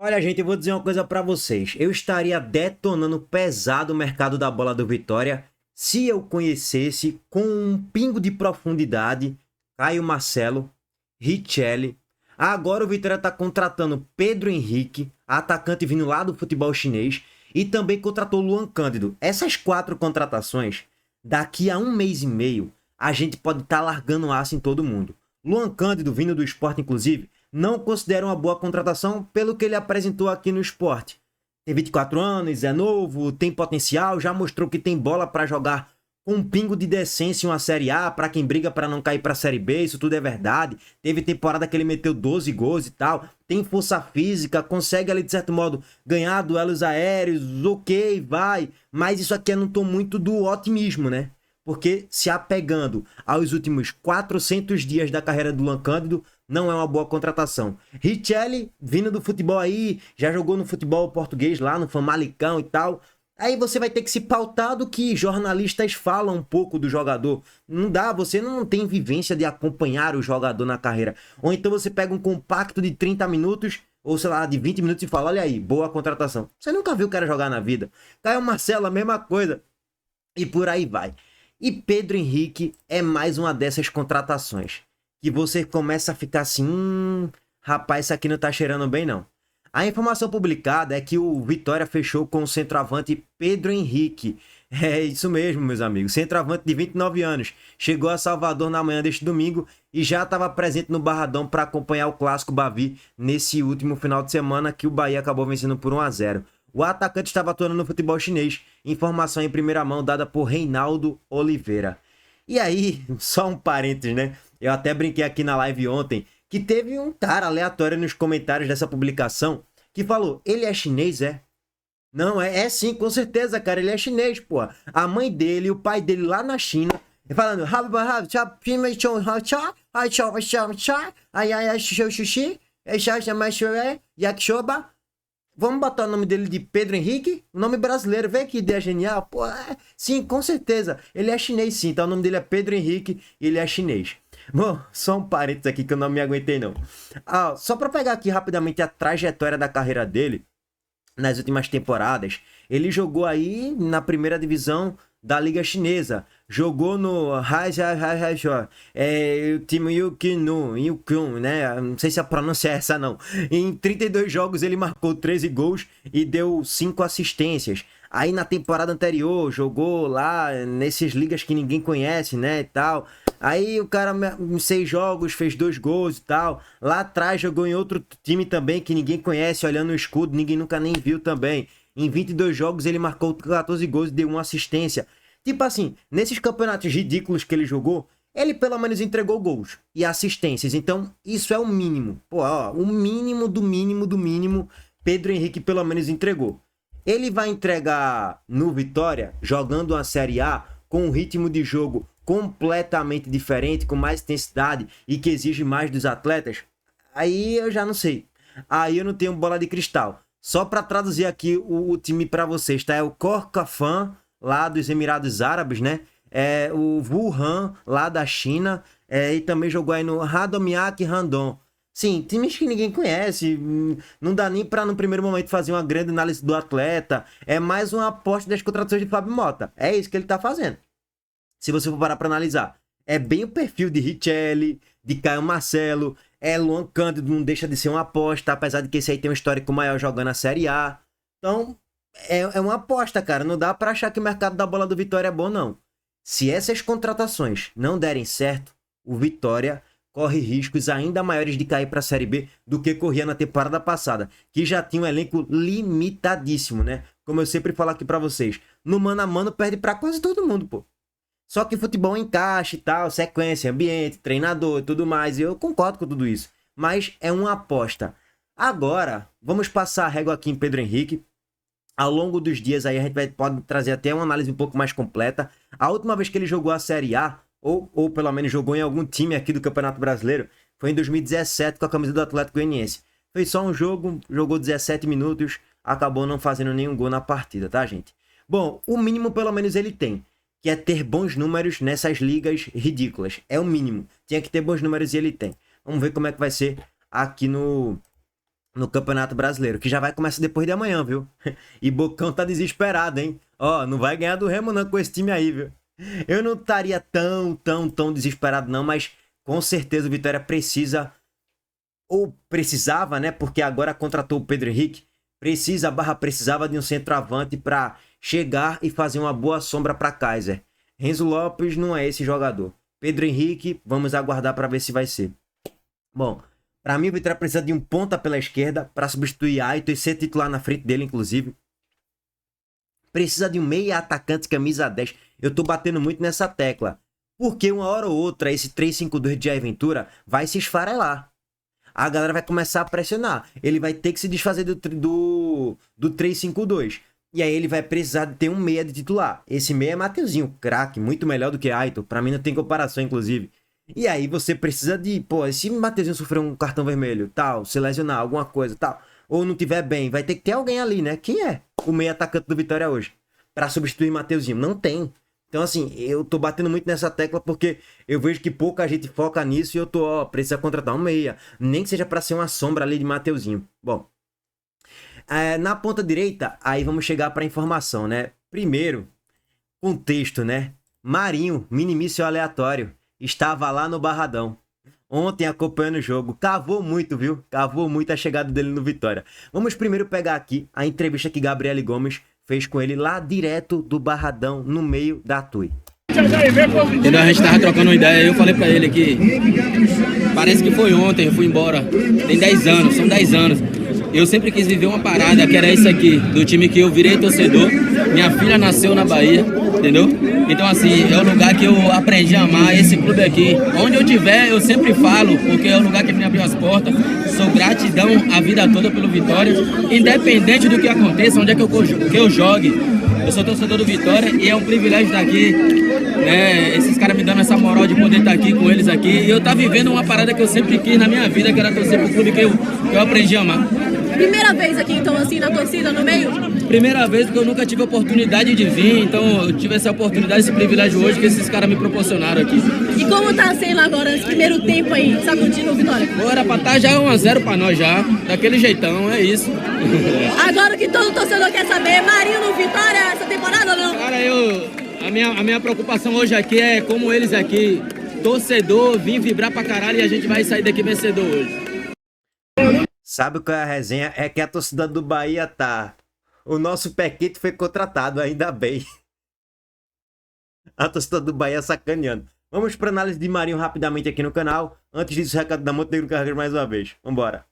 Olha, gente, eu vou dizer uma coisa pra vocês. Eu estaria detonando pesado o mercado da bola do Vitória se eu conhecesse com um pingo de profundidade Caio Marcelo, Richelli. Agora o Vitória tá contratando Pedro Henrique, atacante vindo lá do futebol chinês, e também contratou Luan Cândido. Essas quatro contratações, daqui a um mês e meio, a gente pode estar largando aço em todo mundo. Luan Cândido, vindo do Sport, inclusive, não considero uma boa contratação pelo que ele apresentou aqui no Sport. Tem 24 anos, é novo, tem potencial, já mostrou que tem bola para jogar com um pingo de decência em uma Série A, para quem briga para não cair para a Série B, isso tudo é verdade. Teve temporada que ele meteu 12 gols e tal, tem força física, consegue ali de certo modo ganhar duelos aéreos, ok, vai. Mas isso aqui eu não tô muito do otimismo, né? Porque se apegando aos últimos 400 dias da carreira do Luan Cândido, não é uma boa contratação. Richelli, vindo do futebol aí, já jogou no futebol português lá, no Famalicão e tal. Aí você vai ter que se pautar do que jornalistas falam um pouco do jogador. Não dá, você não tem vivência de acompanhar o jogador na carreira. Ou então você pega um compacto de 30 minutos, ou sei lá, de 20 minutos e fala, olha aí, boa contratação. Você nunca viu o cara jogar na vida. Caio Marcelo, a mesma coisa. E por aí vai. E Pedro Henrique é mais uma dessas contratações que você começa a ficar assim, rapaz, isso aqui não tá cheirando bem não. A informação publicada é que o Vitória fechou com o centroavante Pedro Henrique. É isso mesmo, meus amigos. Centroavante de 29 anos. Chegou a Salvador na manhã deste domingo e já estava presente no Barradão para acompanhar o clássico Bavi nesse último final de semana que o Bahia acabou vencendo por 1-0. O atacante estava atuando no futebol chinês. Informação em primeira mão dada por Reinaldo Oliveira. E aí, só um parênteses, né? Eu até brinquei aqui na live ontem que teve um cara aleatório nos comentários dessa publicação que falou: ele é chinês, é? Não, é sim, com certeza, cara, ele é chinês, pô. A mãe dele e o pai dele lá na China, falando, vamos botar o nome dele de Pedro Henrique, nome brasileiro, vê que ideia genial, pô. Sim, com certeza, ele é chinês sim, então o nome dele é Pedro Henrique e ele é chinês. Bom, só um parênteses aqui que eu não me aguentei não. Só para pegar aqui rapidamente a trajetória da carreira dele, nas últimas temporadas, ele jogou aí na primeira divisão da Liga Chinesa, jogou no time Yukon, né? Não sei se a pronúncia é essa não. Em 32 jogos ele marcou 13 gols e deu 5 assistências. Aí na temporada anterior jogou lá nesses ligas que ninguém conhece, né, e tal. Aí o cara em 6 jogos fez 2 gols e tal. Lá atrás jogou em outro time também que ninguém conhece, olhando o escudo, ninguém nunca nem viu também. Em 22 jogos ele marcou 14 gols e deu uma assistência. Tipo assim, nesses campeonatos ridículos que ele jogou, ele pelo menos entregou gols e assistências. Então isso é o mínimo. Pô, ó, o mínimo do mínimo do mínimo, Pedro Henrique pelo menos entregou. Ele vai entregar no Vitória, jogando uma Série A, com um ritmo de jogo completamente diferente, com mais intensidade e que exige mais dos atletas? Aí eu já não sei. Aí eu não tenho bola de cristal. Só para traduzir aqui o time para vocês, tá? É o Korkafan, lá dos Emirados Árabes, né? É o Wuhan, lá da China. E também jogou aí no Radomiak Randon. Sim, times que ninguém conhece, não dá nem para no primeiro momento fazer uma grande análise do atleta, é mais uma aposta das contratações de Fábio Mota, é isso que ele tá fazendo. Se você for parar para analisar, é bem o perfil de Richelli, de Caio Marcelo, Luan Cândido não deixa de ser uma aposta, apesar de que esse aí tem um histórico maior jogando a Série A. Então, é uma aposta, cara, não dá para achar que o mercado da bola do Vitória é bom, não. Se essas contratações não derem certo, o Vitória corre riscos ainda maiores de cair para a Série B do que corria na temporada passada, que já tinha um elenco limitadíssimo, né? Como eu sempre falo aqui para vocês, no mano a mano perde para quase todo mundo, pô. Só que futebol encaixa e tal, sequência, ambiente, treinador e tudo mais, e eu concordo com tudo isso, mas é uma aposta. Agora, vamos passar a régua aqui em Pedro Henrique. Ao longo dos dias aí a gente pode trazer até uma análise um pouco mais completa. A última vez que ele jogou a Série A, ou pelo menos jogou em algum time aqui do Campeonato Brasileiro, foi em 2017 com a camisa do Atlético Goianiense. Fez só um jogo, jogou 17 minutos, acabou não fazendo nenhum gol na partida, tá, gente? Bom, o mínimo pelo menos ele tem, que é ter bons números nessas ligas ridículas. É o mínimo. Tinha que ter bons números e ele tem. Vamos ver como é que vai ser aqui no no Campeonato Brasileiro, que já vai começar depois de amanhã, viu? E Bocão tá desesperado, hein? Ó, não vai ganhar do Remo não com esse time aí, viu? Eu não estaria tão desesperado não, mas com certeza o Vitória precisa, ou precisava, né? Porque agora contratou o Pedro Henrique, precisava de um centroavante para chegar e fazer uma boa sombra para Kaiser. Renzo Lopes não é esse jogador. Pedro Henrique, vamos aguardar para ver se vai ser. Bom, para mim o Vitória precisa de um ponta pela esquerda para substituir Aito e ser titular na frente dele, inclusive. Precisa de um meia atacante camisa 10. Eu tô batendo muito nessa tecla. Porque uma hora ou outra esse 3-5-2 de Jair Ventura vai se esfarelar. A galera vai começar a pressionar. Ele vai ter que se desfazer do 3-5-2. E aí ele vai precisar de ter um meia de titular. Esse meia é Mateuzinho, craque, muito melhor do que Aito. Pra mim não tem comparação, inclusive. E aí você precisa de, pô, se Mateuzinho sofrer um cartão vermelho, tal, se lesionar, alguma coisa, tal, ou não tiver bem, vai ter que ter alguém ali, né? Quem é o meia atacante do Vitória hoje? Pra substituir Mateuzinho? Não tem. Então, assim, eu tô batendo muito nessa tecla porque eu vejo que pouca gente foca nisso e eu tô, ó, precisa contratar um meia. Nem que seja pra ser uma sombra ali de Mateuzinho. Bom, na ponta direita, aí vamos chegar pra informação, né? Primeiro, contexto, né? Marinho, minimício aleatório, estava lá no Barradão. Ontem acompanhando o jogo, cavou muito, viu? Cavou muito a chegada dele no Vitória. Vamos primeiro pegar aqui a entrevista que Gabriele Gomes fez com ele lá direto do Barradão, no meio da Tui. Entendeu? A gente tava trocando uma ideia e eu falei pra ele que parece que foi ontem, eu fui embora. Tem 10 anos, são 10 anos. Eu sempre quis viver uma parada que era isso aqui, do time que eu virei torcedor. Minha filha nasceu na Bahia, entendeu? Então assim, é o lugar que eu aprendi a amar esse clube aqui. Onde eu tiver, eu sempre falo, porque é o lugar que me abriu as portas. Sou gratidão a vida toda pelo Vitória, independente do que aconteça, onde é que eu jogue. Eu sou torcedor do Vitória e é um privilégio estar aqui, né? Esses caras me dando essa moral de poder estar aqui com eles aqui. E eu estar vivendo uma parada que eu sempre quis na minha vida, que era torcer pro clube que eu aprendi a amar. Primeira vez aqui, então, assim, na torcida, no meio? Primeira vez porque eu nunca tive a oportunidade de vir, então eu tive essa oportunidade, esse privilégio hoje que esses caras me proporcionaram aqui. E como tá sendo agora esse primeiro tempo aí, sacudindo o Vitória? Agora pra tá já 1-0 pra nós já, daquele jeitão, é isso. Agora o que todo torcedor quer saber, Marinho no Vitória essa temporada ou não? Cara, a minha preocupação hoje aqui é como eles aqui, torcedor, vim vibrar pra caralho e a gente vai sair daqui vencedor hoje. Sabe qual é a resenha? É que a torcida do Bahia tá... O nosso Pequito foi contratado, ainda bem. A torcida do Bahia sacaneando. Vamos para análise de Marinho rapidamente aqui no canal. Antes disso, o recado da Montenegro Cargas mais uma vez. Vambora.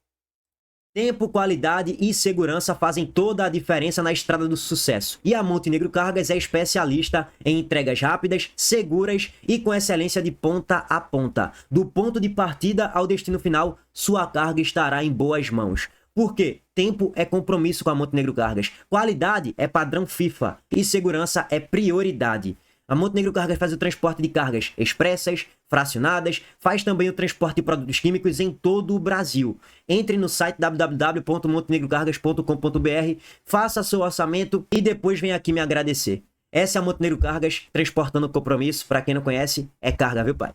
Tempo, qualidade e segurança fazem toda a diferença na estrada do sucesso. E a Montenegro Cargas é especialista em entregas rápidas, seguras e com excelência de ponta a ponta. Do ponto de partida ao destino final, sua carga estará em boas mãos. Por quê? Tempo é compromisso com a Montenegro Cargas. Qualidade é padrão FIFA. E segurança é prioridade. A Montenegro Cargas faz o transporte de cargas expressas, fracionadas, faz também o transporte de produtos químicos em todo o Brasil. Entre no site www.montenegrocargas.com.br, faça seu orçamento e depois vem aqui me agradecer. Essa é a Montenegro Cargas, transportando compromisso. Para quem não conhece, é carga, viu, pai?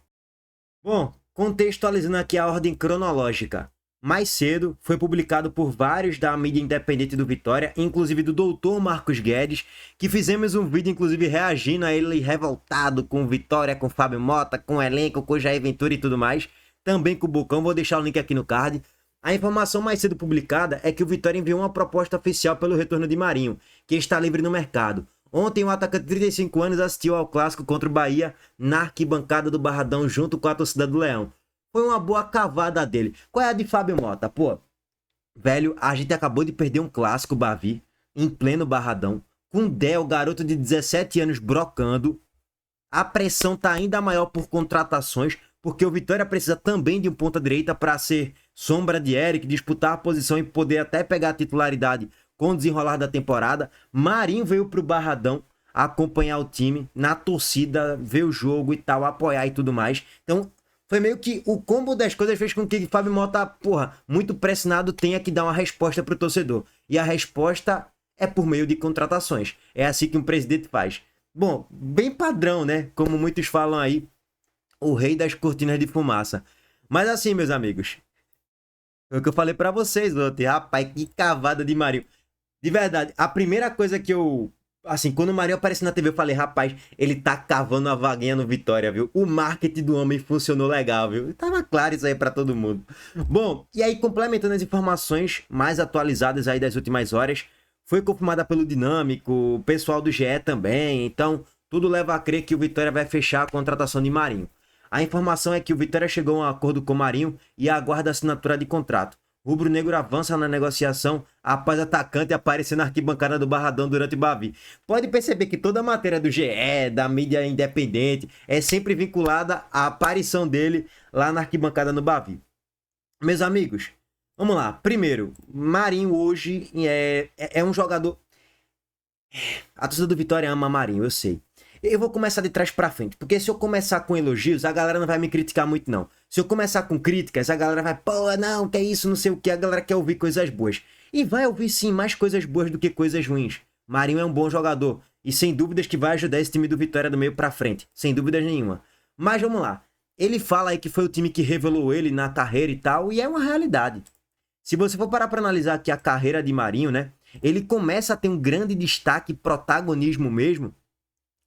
Bom, contextualizando aqui a ordem cronológica. Mais cedo, foi publicado por vários da mídia independente do Vitória, inclusive do doutor Marcos Guedes, que fizemos um vídeo, inclusive, reagindo a ele revoltado com Vitória, com Fábio Mota, com o elenco, com Jair Ventura e tudo mais. Também com o Bocão, vou deixar o link aqui no card. A informação mais cedo publicada é que o Vitória enviou uma proposta oficial pelo retorno de Marinho, que está livre no mercado. Ontem, o atacante de 35 anos assistiu ao clássico contra o Bahia na arquibancada do Barradão, junto com a torcida do Leão. Foi uma boa cavada dele. Qual é a de Fábio Mota? Pô, velho, a gente acabou de perder um clássico, Bavi, em pleno Barradão, com Del, garoto de 17 anos, brocando. A pressão tá ainda maior por contratações, porque o Vitória precisa também de um ponta-direita para ser sombra de Eric, disputar a posição e poder até pegar a titularidade com o desenrolar da temporada. Marinho veio pro Barradão acompanhar o time, na torcida, ver o jogo e tal, apoiar e tudo mais. Então, foi meio que o combo das coisas fez com que Fábio Mota, porra, muito pressionado, tenha que dar uma resposta pro torcedor. E a resposta é por meio de contratações. É assim que um presidente faz. Bom, bem padrão, né? Como muitos falam aí, o rei das cortinas de fumaça. Mas assim, meus amigos, Foi o que eu falei pra vocês ontem. Rapaz, que cavada de Marinho. De verdade, a primeira coisa que eu... Assim, quando o Marinho apareceu na TV, eu falei, rapaz, ele tá cavando a vaguinha no Vitória, viu? O marketing do homem funcionou legal, viu? Tava claro isso aí pra todo mundo. Bom, e aí, complementando as informações mais atualizadas aí das últimas horas, foi confirmada pelo Dinâmico, o pessoal do GE também, então tudo leva a crer que o Vitória vai fechar a contratação de Marinho. A informação é que o Vitória chegou a um acordo com o Marinho e aguarda a assinatura de contrato. O rubro-negro avança na negociação após atacante aparecer na arquibancada do Barradão durante o Bavi. Pode perceber que toda a matéria do GE, da mídia independente, é sempre vinculada à aparição dele lá na arquibancada no Bavi. Meus amigos, vamos lá. Primeiro, Marinho hoje é um jogador... A torcida do Vitória ama Marinho, eu sei. Eu vou começar de trás pra frente, porque se eu começar com elogios, a galera não vai me criticar muito, não. Se eu começar com críticas, a galera vai, pô, não, que é isso, não sei o que, a galera quer ouvir coisas boas. E vai ouvir, sim, mais coisas boas do que coisas ruins. Marinho é um bom jogador, e sem dúvidas que vai ajudar esse time do Vitória do meio pra frente, sem dúvidas nenhuma. Mas vamos lá, ele fala aí que foi o time que revelou ele na carreira e tal, e é uma realidade. Se você for parar pra analisar aqui a carreira de Marinho, né, ele começa a ter um grande destaque, protagonismo mesmo,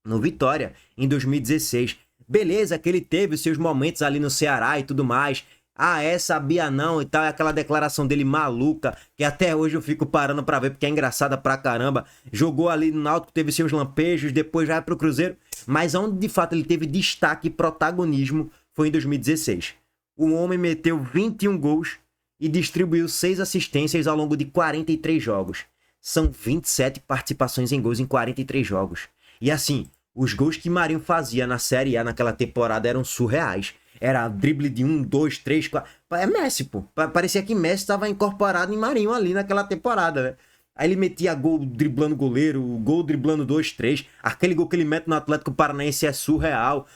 no Vitória, em 2016. Beleza que ele teve os seus momentos ali no Ceará e tudo mais. Ah, sabia não e tal. É aquela declaração dele maluca, que até hoje eu fico parando pra ver, porque é engraçada pra caramba. Jogou ali no Náutico, teve seus lampejos, depois vai pro Cruzeiro. Mas onde de fato ele teve destaque e protagonismo foi em 2016. O homem meteu 21 gols e distribuiu 6 assistências ao longo de 43 jogos. São 27 participações em gols em 43 jogos. E assim, os gols que Marinho fazia na Série A naquela temporada eram surreais. Era drible de 1, 2, 3, 4... É Messi, pô. Parecia que Messi estava incorporado em Marinho ali naquela temporada, né? Aí ele metia gol driblando goleiro, gol driblando 2, 3. Aquele gol que ele mete no Atlético Paranaense é surreal.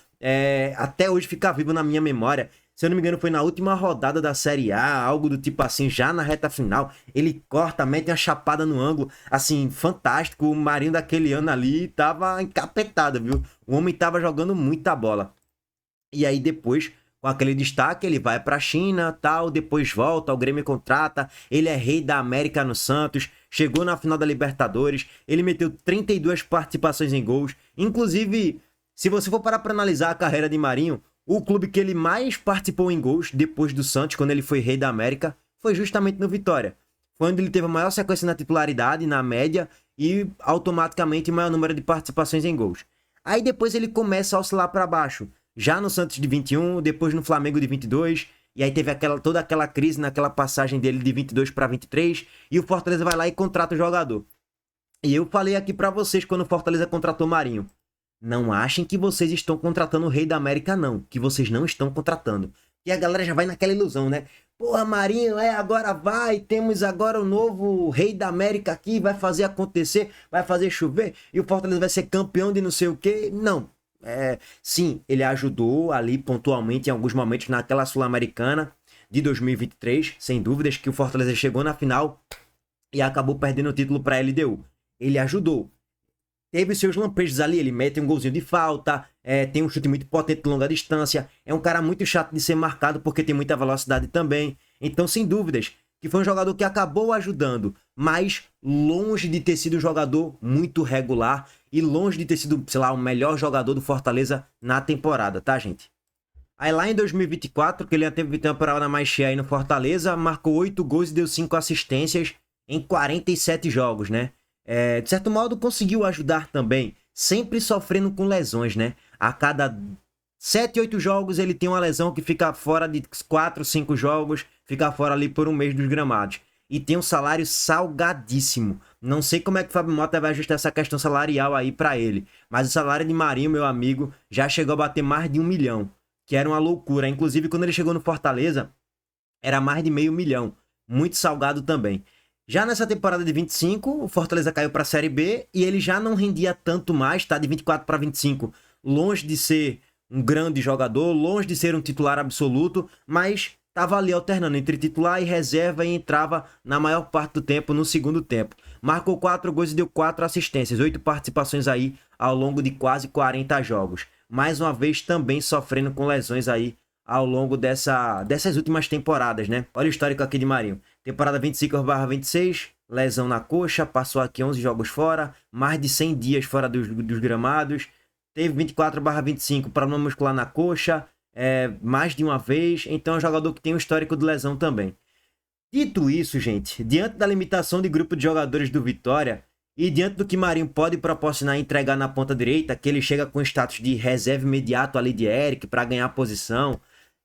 Até hoje fica vivo na minha memória. Se eu não me engano, foi na última rodada da Série A, algo do tipo assim, já na reta final. Ele corta, mete uma chapada no ângulo, assim, fantástico. O Marinho daquele ano ali tava encapetado, viu? O homem tava jogando muita bola. E aí depois, com aquele destaque, ele vai pra China, tal, depois volta, o Grêmio contrata, ele é rei da América no Santos, chegou na final da Libertadores, ele meteu 32 participações em gols. Inclusive, se você for parar pra analisar a carreira de Marinho, o clube que ele mais participou em gols depois do Santos, quando ele foi rei da América, foi justamente no Vitória. Foi onde ele teve a maior sequência na titularidade, na média, e automaticamente o maior número de participações em gols. Aí depois ele começa a oscilar para baixo. Já no Santos de 21, depois no Flamengo de 22, e aí teve toda aquela crise naquela passagem dele de 22 para 23, e o Fortaleza vai lá e contrata o jogador. E eu falei aqui para vocês quando o Fortaleza contratou o Marinho. Não achem que vocês estão contratando o Rei da América, não. Que vocês não estão contratando. E a galera já vai naquela ilusão, né? Porra, Marinho, agora vai. Temos agora o novo Rei da América aqui. Vai fazer acontecer, vai fazer chover. E o Fortaleza vai ser campeão de não sei o quê. Não. Sim, ele ajudou ali pontualmente em alguns momentos naquela Sul-Americana de 2023. Sem dúvidas que o Fortaleza chegou na final e acabou perdendo o título para a LDU. Ele ajudou. Teve seus lampejos ali, ele mete um golzinho de falta, tem um chute muito potente de longa distância, é um cara muito chato de ser marcado porque tem muita velocidade também. Então, sem dúvidas, que foi um jogador que acabou ajudando, mas longe de ter sido um jogador muito regular e longe de ter sido, sei lá, o melhor jogador do Fortaleza na temporada, tá, gente? Aí lá em 2024, que ele já teve temporada mais cheia aí no Fortaleza, marcou 8 gols e deu 5 assistências em 47 jogos, né? De certo modo, conseguiu ajudar também, sempre sofrendo com lesões, né? A cada 7, 8 jogos ele tem uma lesão que fica fora de 4, 5 jogos, fica fora ali por um mês dos gramados. E tem um salário salgadíssimo. Não sei como é que o Fábio Mota vai ajustar essa questão salarial aí pra ele. Mas o salário de Marinho, meu amigo, já chegou a bater mais de 1 milhão. Que era uma loucura. Inclusive, quando ele chegou no Fortaleza, era mais de meio milhão. Muito salgado também. Já nessa temporada de 25, o Fortaleza caiu para a Série B e ele já não rendia tanto mais, tá? De 24 para 25, longe de ser um grande jogador, longe de ser um titular absoluto, mas estava ali alternando entre titular e reserva e entrava na maior parte do tempo no segundo tempo. Marcou 4 gols e deu 4 assistências, 8 participações aí ao longo de quase 40 jogos. Mais uma vez também sofrendo com lesões aí ao longo dessas últimas temporadas, né? Olha o histórico aqui de Marinho. Temporada 25/26, lesão na coxa, passou aqui 11 jogos fora, mais de 100 dias fora dos gramados, teve 24/25, problema muscular na coxa, mais de uma vez, então é um jogador que tem um histórico de lesão também. Dito isso, gente, diante da limitação de grupo de jogadores do Vitória e diante do que Marinho pode proporcionar e entregar na ponta direita, que ele chega com status de reserva imediato ali de Eric para ganhar posição,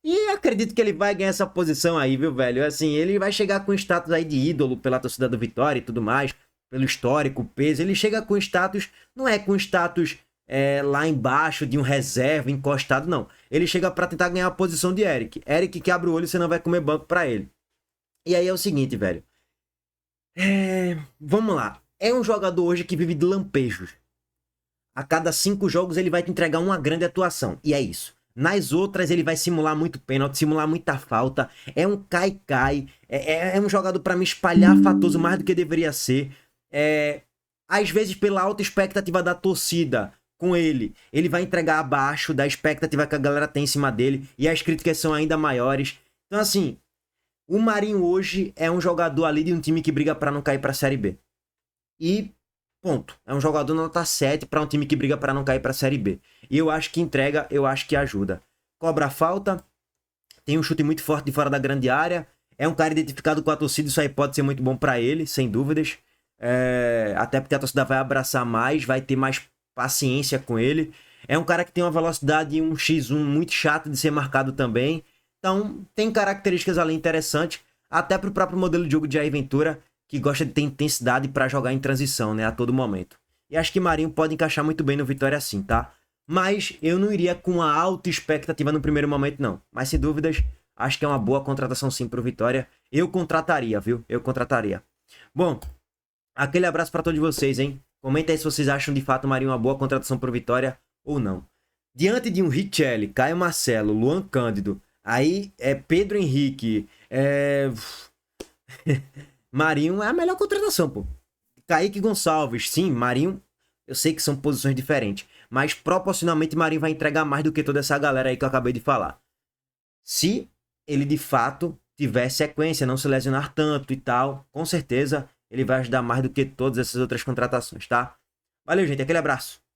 e acredito que ele vai ganhar essa posição aí, viu, velho? Assim, ele vai chegar com status aí de ídolo pela torcida do Vitória e tudo mais, pelo histórico, peso. Ele chega com status, não é com status lá embaixo de um reserva encostado, não. Ele chega pra tentar ganhar a posição de Eric. Eric que abre o olho, você não vai comer banco pra ele. E aí é o seguinte, velho. Vamos lá. É um jogador hoje que vive de lampejos. A cada 5 jogos ele vai te entregar uma grande atuação. E é isso. Nas outras ele vai simular muito pênalti, simular muita falta. É um cai-cai. É um jogador pra me espalhar fatoso mais do que deveria ser. Às vezes pela alta expectativa da torcida com ele vai entregar abaixo da expectativa que a galera tem em cima dele. E as críticas são ainda maiores. Então assim, o Marinho hoje é um jogador ali de um time que briga pra não cair pra Série B. E ponto. É um jogador nota 7 para um time que briga para não cair para a Série B. E eu acho que entrega, eu acho que ajuda. Cobra a falta, tem um chute muito forte de fora da grande área, é um cara identificado com a torcida, isso aí pode ser muito bom para ele, sem dúvidas. Até porque a torcida vai abraçar mais, vai ter mais paciência com ele. É um cara que tem uma velocidade e um X1 muito chato de ser marcado também. Então, tem características ali interessantes, até para o próprio modelo de jogo de Jair Ventura, que gosta de ter intensidade para jogar em transição, né, a todo momento. E acho que Marinho pode encaixar muito bem no Vitória assim, tá? Mas eu não iria com uma alta expectativa no primeiro momento, não. Mas sem dúvidas, acho que é uma boa contratação sim pro Vitória. Eu contrataria, viu? Eu contrataria. Bom, aquele abraço para todos vocês, hein? Comenta aí se vocês acham de fato o Marinho uma boa contratação pro Vitória ou não. Diante de um Richelli, Caio Marcelo, Luan Cândido, aí Pedro Henrique, Marinho é a melhor contratação, pô. Kaique Gonçalves, sim, Marinho, eu sei que são posições diferentes, mas proporcionalmente Marinho vai entregar mais do que toda essa galera aí que eu acabei de falar. Se ele de fato tiver sequência, não se lesionar tanto e tal, com certeza ele vai ajudar mais do que todas essas outras contratações, tá? Valeu, gente, aquele abraço.